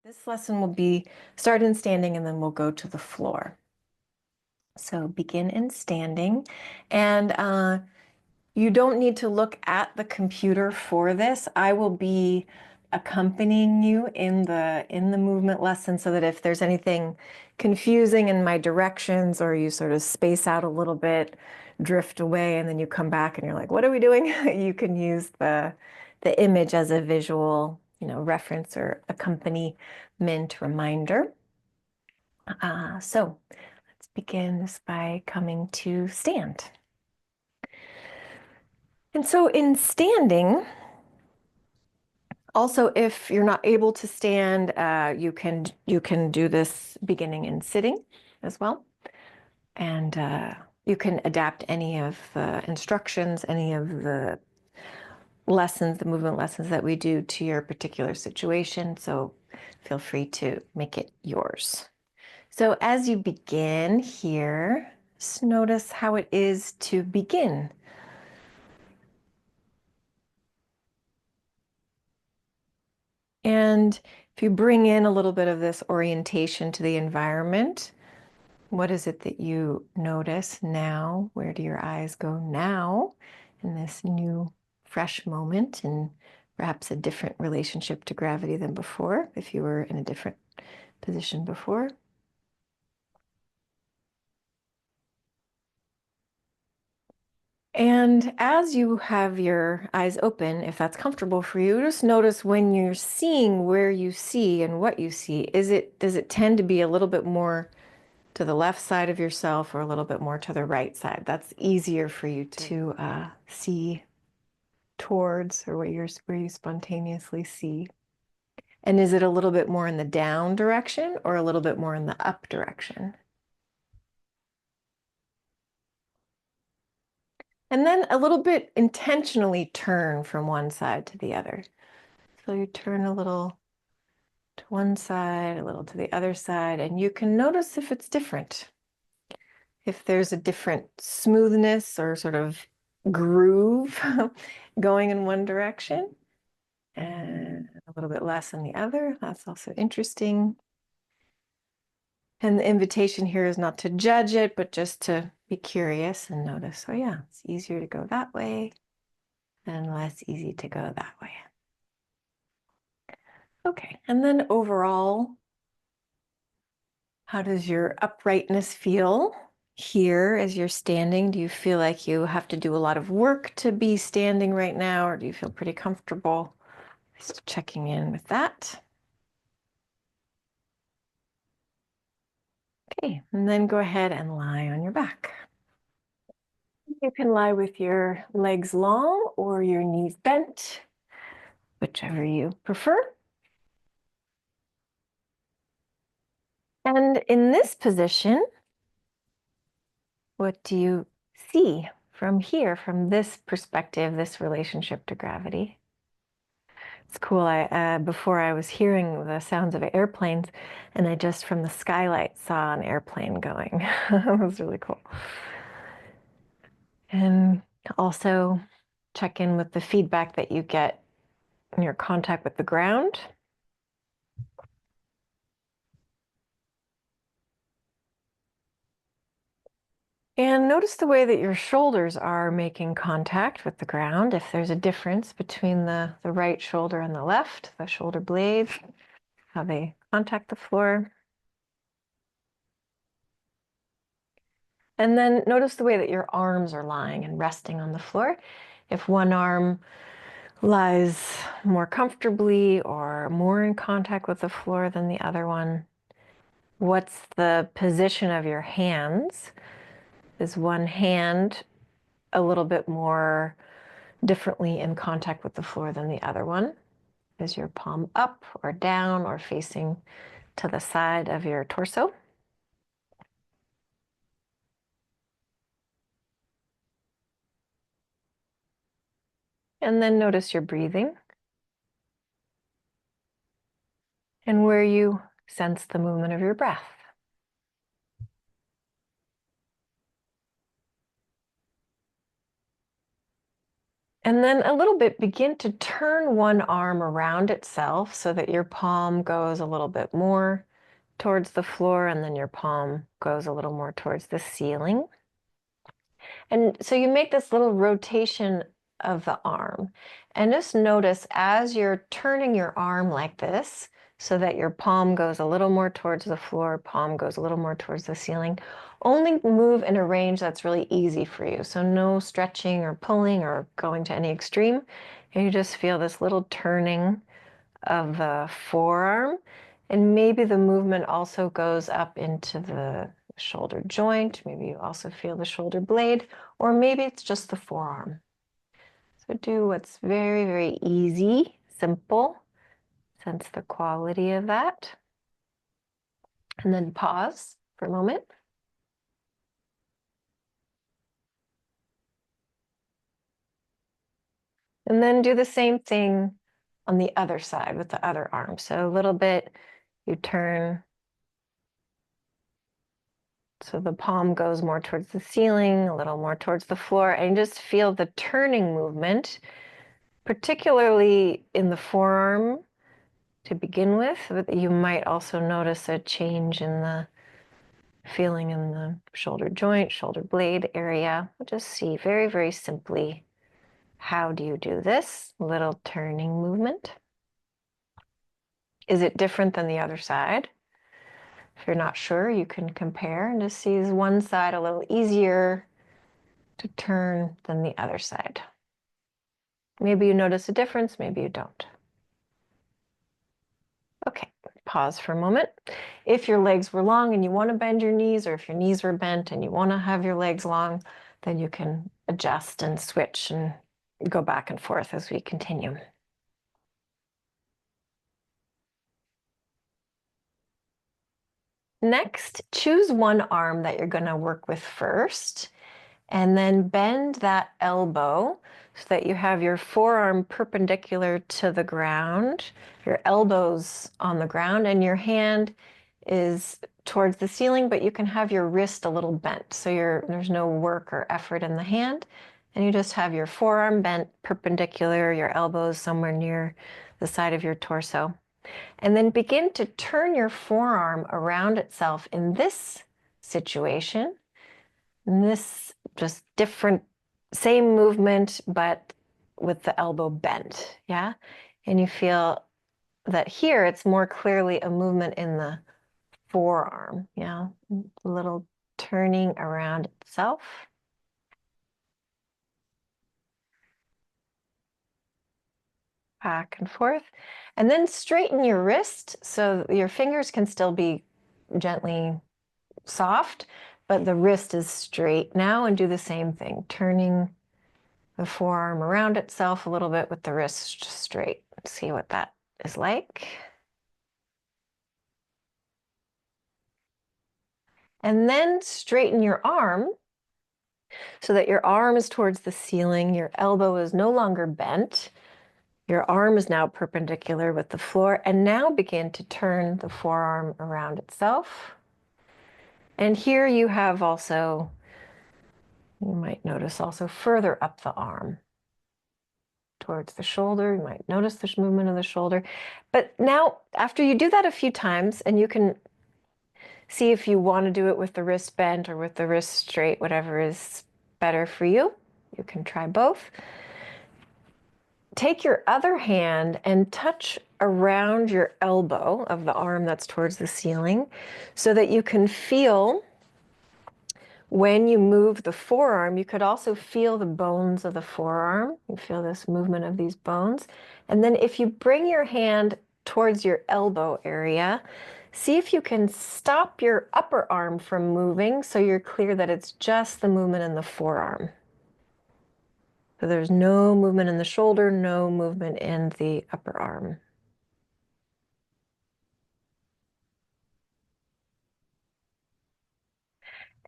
This lesson will be start in standing and then we'll go to the floor. So begin in standing, and you don't need to look at the computer for this. I will be accompanying you in the movement lesson so that if there's anything confusing in my directions or you sort of space out a little bit, drift away, and then you come back and you're like, what are we doing? You can use the image as a visual, reference or accompaniment reminder. So let's begin this by coming to stand. And so in standing, also, if you're not able to stand, you can do this beginning in sitting as well. And you can adapt any of the instructions, any of the lessons, the movement lessons that we do to your particular situation. So feel free to make it yours. So as you begin here, just notice how it is to begin. And if you bring in a little bit of this orientation to the environment, what is it that you notice now? Where do your eyes go now in this new, fresh moment, and perhaps a different relationship to gravity than before, if you were in a different position before? And as you have your eyes open, if that's comfortable for you, just notice when you're seeing where you see and what you see. Does it tend to be a little bit more to the left side of yourself or a little bit more to the right side? That's easier for you to see towards, or where you spontaneously see. And is it a little bit more in the down direction or a little bit more in the up direction? And then a little bit intentionally turn from one side to the other. So you turn a little to one side, a little to the other side, and you can notice if it's different. If there's a different smoothness or sort of groove going in one direction and a little bit less in the other, that's also interesting. And the invitation here is not to judge it, but just to be curious and notice, oh yeah, it's easier to go that way and less easy to go that way. Okay, and then overall, how does your uprightness feel here as you're standing? Do you feel like you have to do a lot of work to be standing right now, or do you feel pretty comfortable? Just checking in with that. Okay, and then go ahead and lie on your back. You can lie with your legs long or your knees bent, whichever you prefer. And in this position, what do you see from here, from this perspective, this relationship to gravity? It's cool. Before I was hearing the sounds of airplanes, and I just from the skylight saw an airplane going. It was really cool. And also check in with the feedback that you get in your contact with the ground. And notice the way that your shoulders are making contact with the ground. If there's a difference between the right shoulder and the left, the shoulder blades, how they contact the floor. And then notice the way that your arms are lying and resting on the floor. If one arm lies more comfortably or more in contact with the floor than the other one, what's the position of your hands? Is one hand a little bit more differently in contact with the floor than the other one? Is your palm up or down or facing to the side of your torso? And then notice your breathing and where you sense the movement of your breath. And then a little bit, begin to turn one arm around itself so that your palm goes a little bit more towards the floor, and then your palm goes a little more towards the ceiling. And so you make this little rotation of the arm. And just notice as you're turning your arm like this, so that your palm goes a little more towards the floor, palm goes a little more towards the ceiling, only move in a range that's really easy for you. So no stretching or pulling or going to any extreme. And you just feel this little turning of the forearm. And maybe the movement also goes up into the shoulder joint. Maybe you also feel the shoulder blade, or maybe it's just the forearm. So do what's very, very easy, simple. Sense the quality of that. And then pause for a moment. And then do the same thing on the other side with the other arm. So a little bit, you turn so the palm goes more towards the ceiling, a little more towards the floor, and just feel the turning movement, particularly in the forearm to begin with. But you might also notice a change in the feeling in the shoulder joint, shoulder blade area. Just see very, very simply, how do you do this little turning movement? Is it different than the other side? If you're not sure, you can compare and just see, is one side a little easier to turn than the other side? Maybe you notice a difference, maybe you don't. Okay, pause for a moment. If your legs were long and you want to bend your knees, or if your knees were bent and you want to have your legs long, then you can adjust and switch and go back and forth as we continue. Next, choose one arm that you're going to work with first, and then bend that elbow so that you have your forearm perpendicular to the ground, your elbows on the ground, and your hand is towards the ceiling, but you can have your wrist a little bent. So there's no work or effort in the hand, and you just have your forearm bent perpendicular, your elbows somewhere near the side of your torso. And then begin to turn your forearm around itself in this situation. And this just different, same movement, but with the elbow bent, yeah? And you feel that here it's more clearly a movement in the forearm, yeah? A little turning around itself. Back and forth. And then straighten your wrist so your fingers can still be gently soft, but the wrist is straight now, and do the same thing, turning the forearm around itself a little bit with the wrist straight. See what that is like. And then straighten your arm so that your arm is towards the ceiling, your elbow is no longer bent, your arm is now perpendicular with the floor, and now begin to turn the forearm around itself. And here you have also, you might notice also further up the arm towards the shoulder. You might notice this movement of the shoulder. But now, after you do that a few times, and you can see if you want to do it with the wrist bent or with the wrist straight, whatever is better for you. You can try both. Take your other hand and touch around your elbow of the arm that's towards the ceiling so that you can feel when you move the forearm. You could also feel the bones of the forearm. You feel this movement of these bones. And then if you bring your hand towards your elbow area, see if you can stop your upper arm from moving so you're clear that it's just the movement in the forearm. So there's no movement in the shoulder, no movement in the upper arm.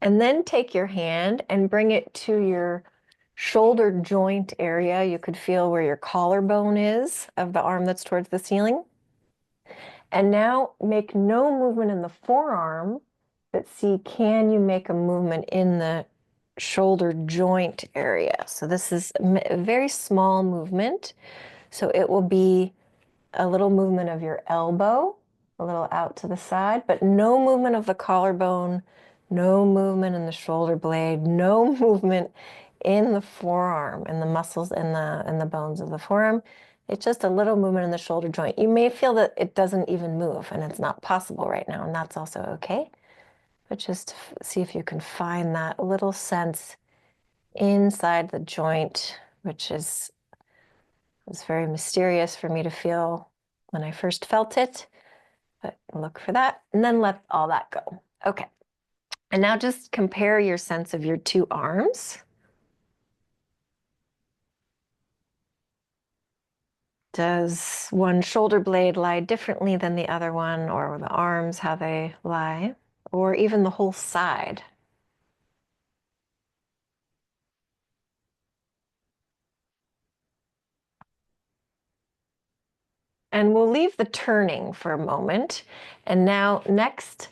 And then take your hand and bring it to your shoulder joint area. You could feel where your collarbone is of the arm that's towards the ceiling. And now make no movement in the forearm, but see, can you make a movement in the shoulder joint area. So this is a very small movement. So it will be a little movement of your elbow, a little out to the side, but no movement of the collarbone, no movement in the shoulder blade, no movement in the forearm and the muscles and the bones of the forearm. It's just a little movement in the shoulder joint. You may feel that it doesn't even move and it's not possible right now, and that's also okay. But just see if you can find that little sense inside the joint, which was very mysterious for me to feel when I first felt it. But look for that and then let all that go. Okay. And now just compare your sense of your two arms. Does one shoulder blade lie differently than the other one, or the arms, how they lie, or even the whole side? And we'll leave the turning for a moment. And now next,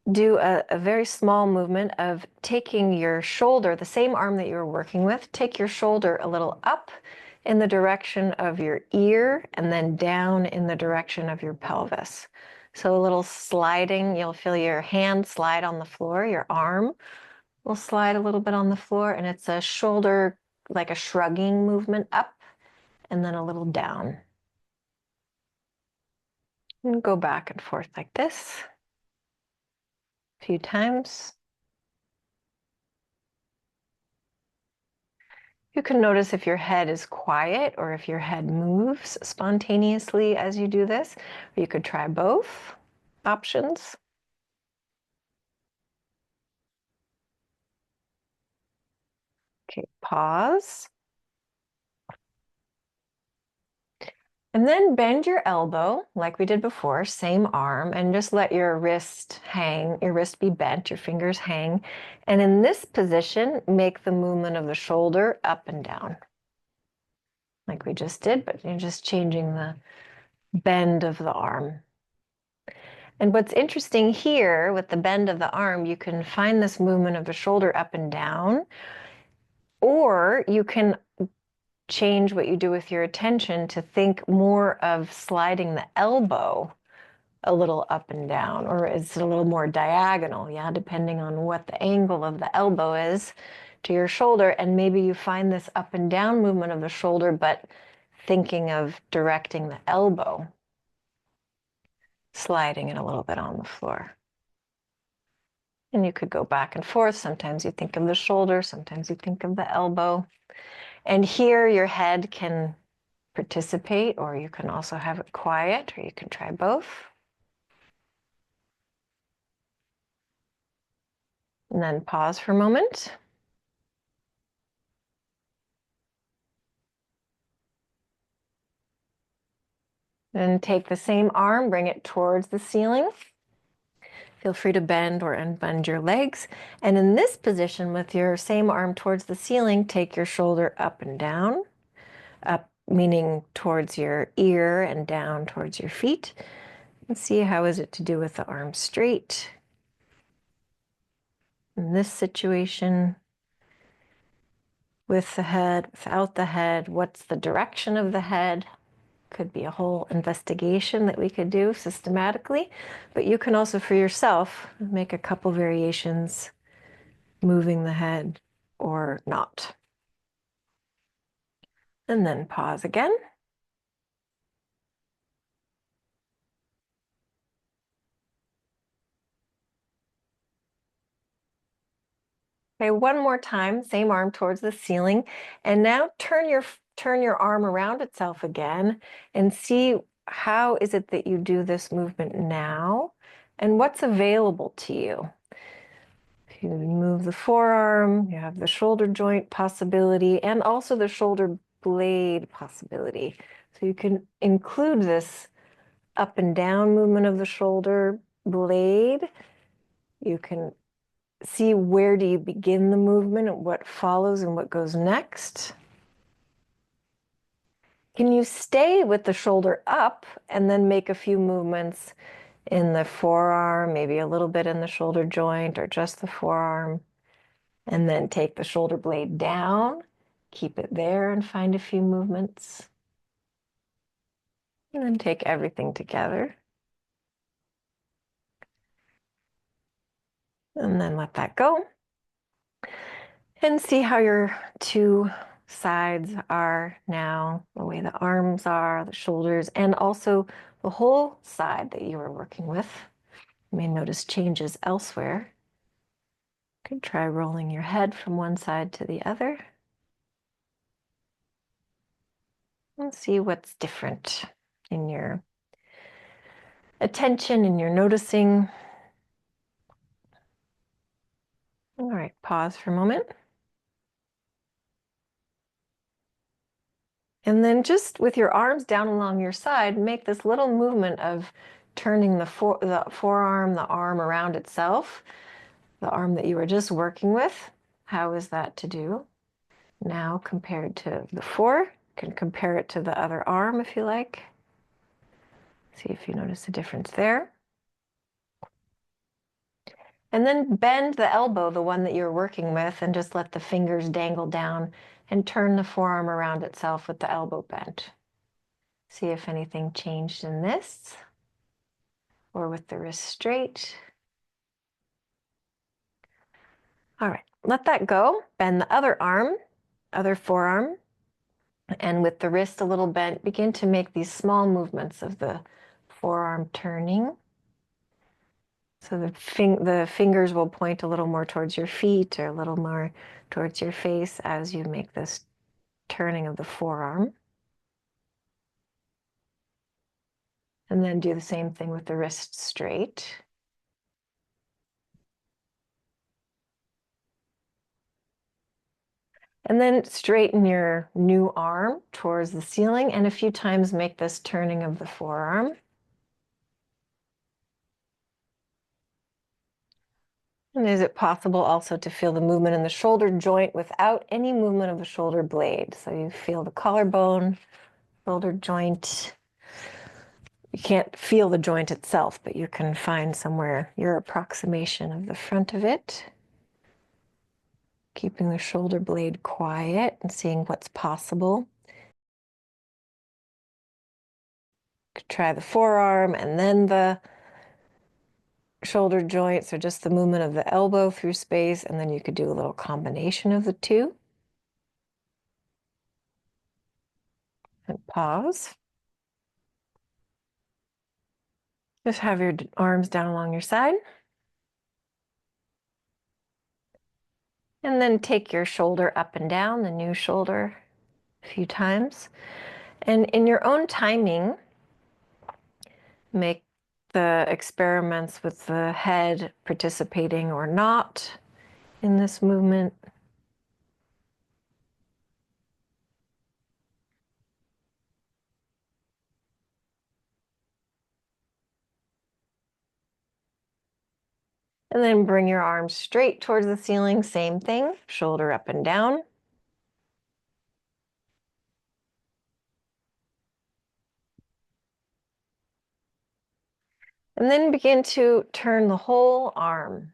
do a very small movement of taking your shoulder, the same arm that you were working with, take your shoulder a little up in the direction of your ear and then down in the direction of your pelvis. So a little sliding, you'll feel your hand slide on the floor, your arm will slide a little bit on the floor, and it's a shoulder, like a shrugging movement up and then a little down. And go back and forth like this a few times. You can notice if your head is quiet or if your head moves spontaneously as you do this. Or you could try both options. Okay, pause. And then bend your elbow like we did before, same arm, and just let your wrist hang, your wrist be bent, your fingers hang. And in this position, make the movement of the shoulder up and down like we just did, but you're just changing the bend of the arm. And what's interesting here with the bend of the arm, you can find this movement of the shoulder up and down, or you can change what you do with your attention to think more of sliding the elbow a little up and down, or is it a little more diagonal? Yeah, depending on what the angle of the elbow is to your shoulder. And maybe you find this up and down movement of the shoulder, but thinking of directing the elbow, sliding it a little bit on the floor. And you could go back and forth. Sometimes you think of the shoulder, sometimes you think of the elbow. And here your head can participate, or you can also have it quiet, or you can try both. And then pause for a moment. Then take the same arm, bring it towards the ceiling. Feel free to bend or unbend your legs. And in this position, with your same arm towards the ceiling, take your shoulder up and down. Up meaning towards your ear and down towards your feet. And see how is it to do with the arm straight. In this situation, with the head, without the head, what's the direction of the head? Could be a whole investigation that we could do systematically, but you can also for yourself make a couple variations, moving the head or not. And then pause again. Okay, one more time, same arm towards the ceiling, and now turn your arm around itself again and see how is it that you do this movement now and what's available to you. If you move the forearm, you have the shoulder joint possibility and also the shoulder blade possibility. So you can include this up and down movement of the shoulder blade. You can see where do you begin the movement and what follows and what goes next. Can you stay with the shoulder up and then make a few movements in the forearm, maybe a little bit in the shoulder joint or just the forearm, And then take the shoulder blade down, keep it there and find a few movements. And then take everything together. And then let that go. And see how your two sides are now, the way the arms are, the shoulders, and also the whole side that you were working with. You may notice changes elsewhere. You could try rolling your head from one side to the other. And see what's different in your attention and your noticing. All right, pause for a moment. And then just with your arms down along your side, make this little movement of turning the forearm, the arm around itself, the arm that you were just working with. How is that to do? Now compared to before, you can compare it to the other arm if you like. See if you notice a difference there. And then bend the elbow, the one that you're working with, and just let the fingers dangle down and turn the forearm around itself with the elbow bent. See if anything changed in this, or with the wrist straight. All right, let that go. Bend the other arm, other forearm, and with the wrist a little bent, begin to make these small movements of the forearm turning. So the fingers will point a little more towards your feet or a little more towards your face as you make this turning of the forearm. And then do the same thing with the wrist straight. And then straighten your new arm towards the ceiling and a few times make this turning of the forearm. And is it possible also to feel the movement in the shoulder joint without any movement of the shoulder blade? So you feel the collarbone, shoulder joint. You can't feel the joint itself, but you can find somewhere your approximation of the front of it. Keeping the shoulder blade quiet and seeing what's possible. Try the forearm and then the shoulder joint, so just the movement of the elbow through space, and then you could do a little combination of the two. And pause. Just have your arms down along your side. And then take your shoulder up and down, the new shoulder, a few times. And in your own timing, make the experiments with the head participating or not in this movement. And then bring your arms straight towards the ceiling, same thing, shoulder up and down. And then begin to turn the whole arm,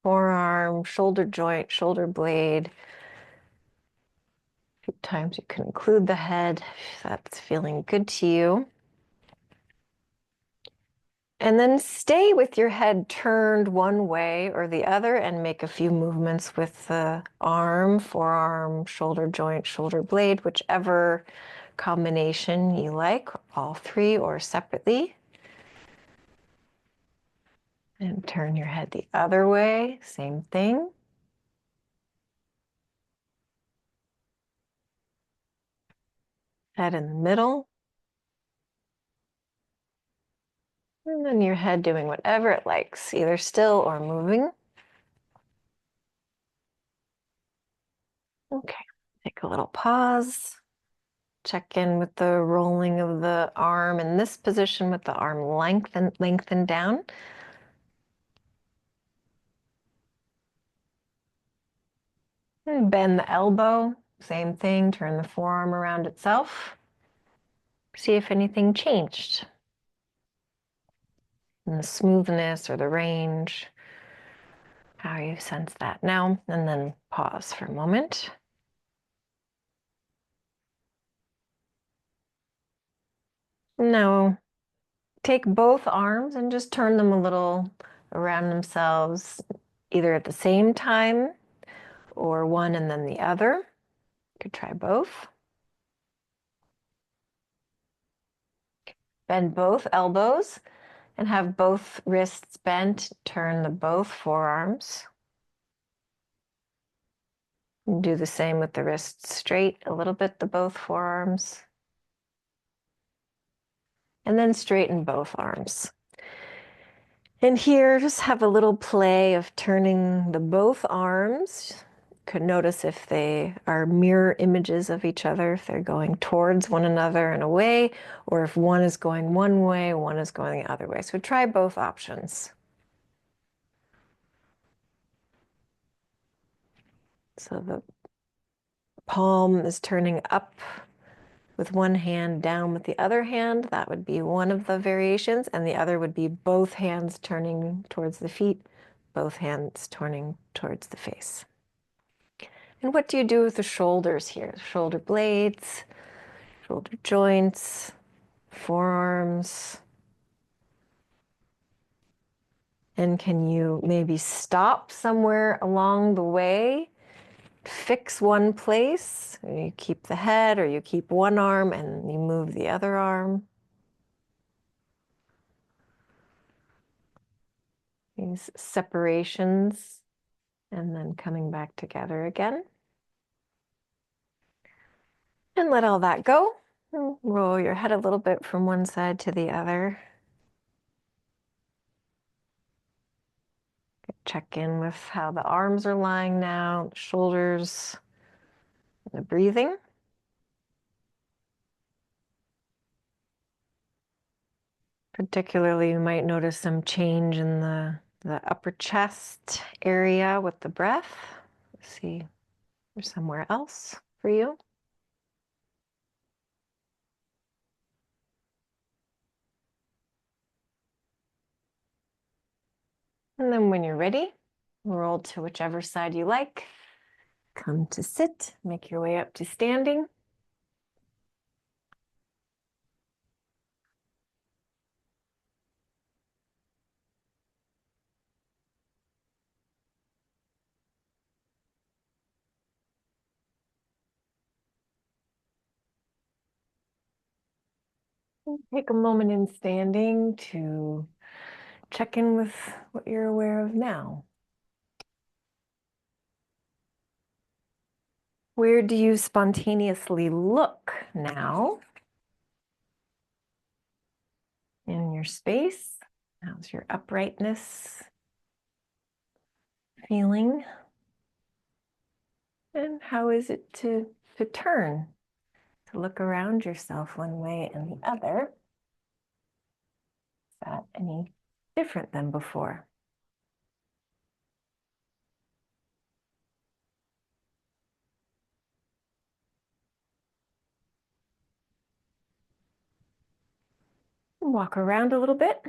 forearm, shoulder joint, shoulder blade. A few times you can include the head if that's feeling good to you. And then stay with your head turned one way or the other and make a few movements with the arm, forearm, shoulder joint, shoulder blade, whichever combination you like, all three or separately. And turn your head the other way, same thing. Head in the middle. And then your head doing whatever it likes, either still or moving. Okay, take a little pause. Check in with the rolling of the arm in this position with the arm lengthened down. And bend the elbow, same thing, turn the forearm around itself. See if anything changed in the smoothness or the range. how you sense that now, and then pause for a moment. Now, take both arms and just turn them a little around themselves, either at the same time or one and then the other. You could try both. Bend both elbows and have both wrists bent. Turn the both forearms. Do the same with the wrists straight, a little bit, the both forearms. And then straighten both arms. And here, just have a little play of turning the both arms. You could notice if they are mirror images of each other, if they're going towards one another and away, or if one is going one way, one is going the other way. So try both options. So the palm is turning up with one hand, down with the other hand. That would be one of the variations, and the other would be both hands turning towards the feet, both hands turning towards the face. And what do you do with the shoulders here? Shoulder blades, shoulder joints, forearms. And can you maybe stop somewhere along the way? Fix one place, you keep the head, or you keep one arm and you move the other arm. These separations and then coming back together again. And let all that go. Roll your head a little bit from one side to the other. Check in with how the arms are lying now, the shoulders, the breathing. Particularly, you might notice some change in the upper chest area with the breath. Let's see if there's somewhere else for you. And then when you're ready, roll to whichever side you like. Come to sit, make your way up to standing. Take a moment in standing to check in with what you're aware of now. Where do you spontaneously look now in your space? How's your uprightness feeling? And how is it to turn, to look around yourself one way and the other? Is that any different than before? Walk around a little bit.